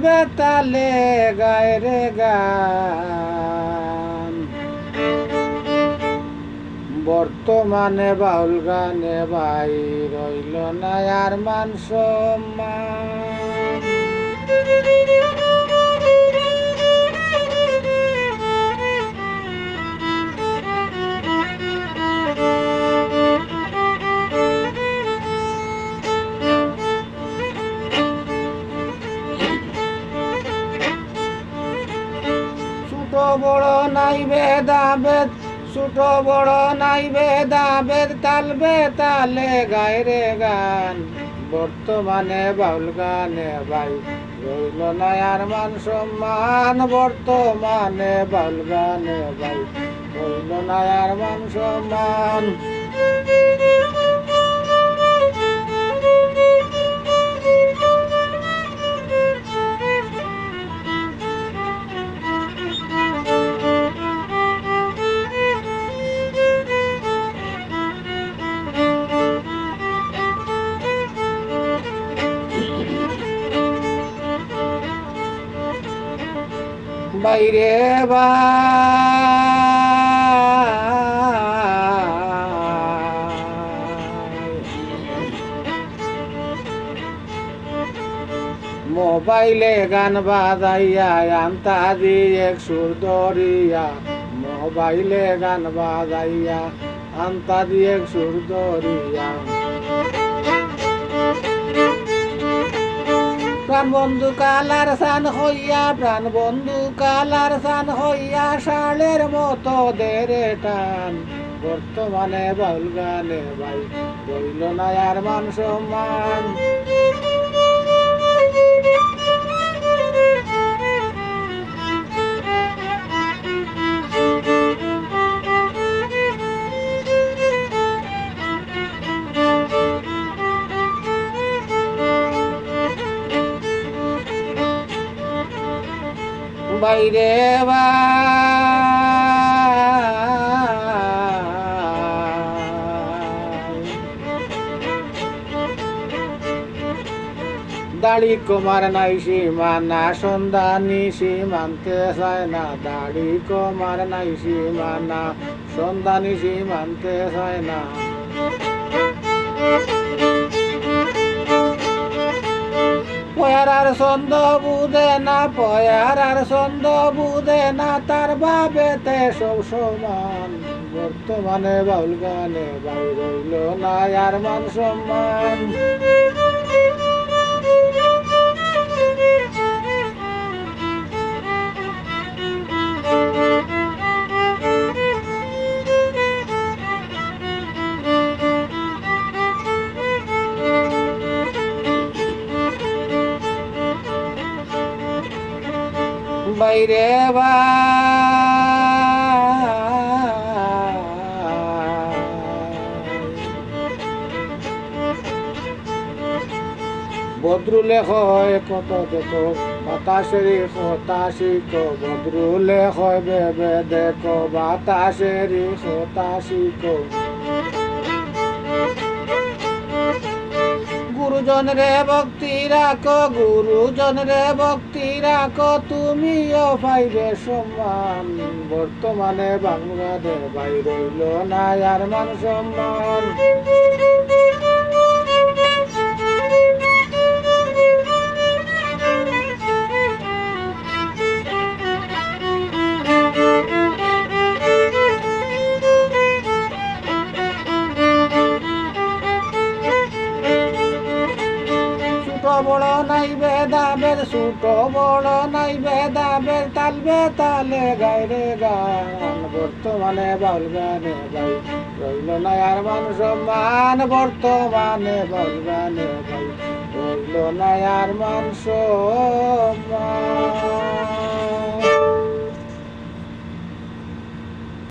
বেতালে গায় রে গান। বর্তমানে বাউল গানে ভাই রইল না আর মান সম্মান। ছোট বড় নাই ভেদাভেদ, ছোট বড় নাই ভেদাভেদ, তাল বেতালে গায় রে গান। বর্তমানে বাউল গানে ভাই রইল না আর মান সম্মান। বর্তমানে বাউল গানে ভাই রইল না আর মান সম্মান। বাইরে মোবাইলে গান বাজাইয়া আনতা দিয়ে সুর দরিয়া। মোবাইলে গান বাজাইয়া আনতা দিয়ে সুর দরিয়া। প্রাণ বন্ধু কালার সান হইয়া, প্রাণ বন্ধু কালার সান হইয়া, শালের মতো দেরে টান। বর্তমানে বাউল গানে ভাই রইল না আর মান সম্মান। বাইরে দাড়ি কমার নাই সীমানা, সন্ধানী সীমান্তে চায় না। দাড়ি কমার নাই সীমানা, সন্ধানী সীমান্তে চায় না। পয়ার ছন্দ বুঝে না, পয়ার ছন্দ বুঝে না, তার বাবেতে সব সমান। বর্তমানে বাউল গানে ভাই রইল না আর মান সম্মান। বাইরে বদরুলে হয় কত দেখো বাতাসেরই হতাশিক। বদরুলে হয় বেবে দেখো বাতাসেরই হতাশিক। গুরুজন রে ভক্তি রাখো, গুরুজন রে ভক্তি রাখো, তুমিও পাইবে সম্মান। বর্তমানে বাংলাদেশে ভাই রইল না আর মান সম্মান। বড় নাই ভেদাভেদ, ছোট বড় নাই ভেদাভেদ, তাল বেতালে গায় রে গান। বর্তমানে বাউল গানে ভাই রইল না আর মান সম্মান। বর্তমানে বাউল গানে ভাই রইল না আর মান সম্মান।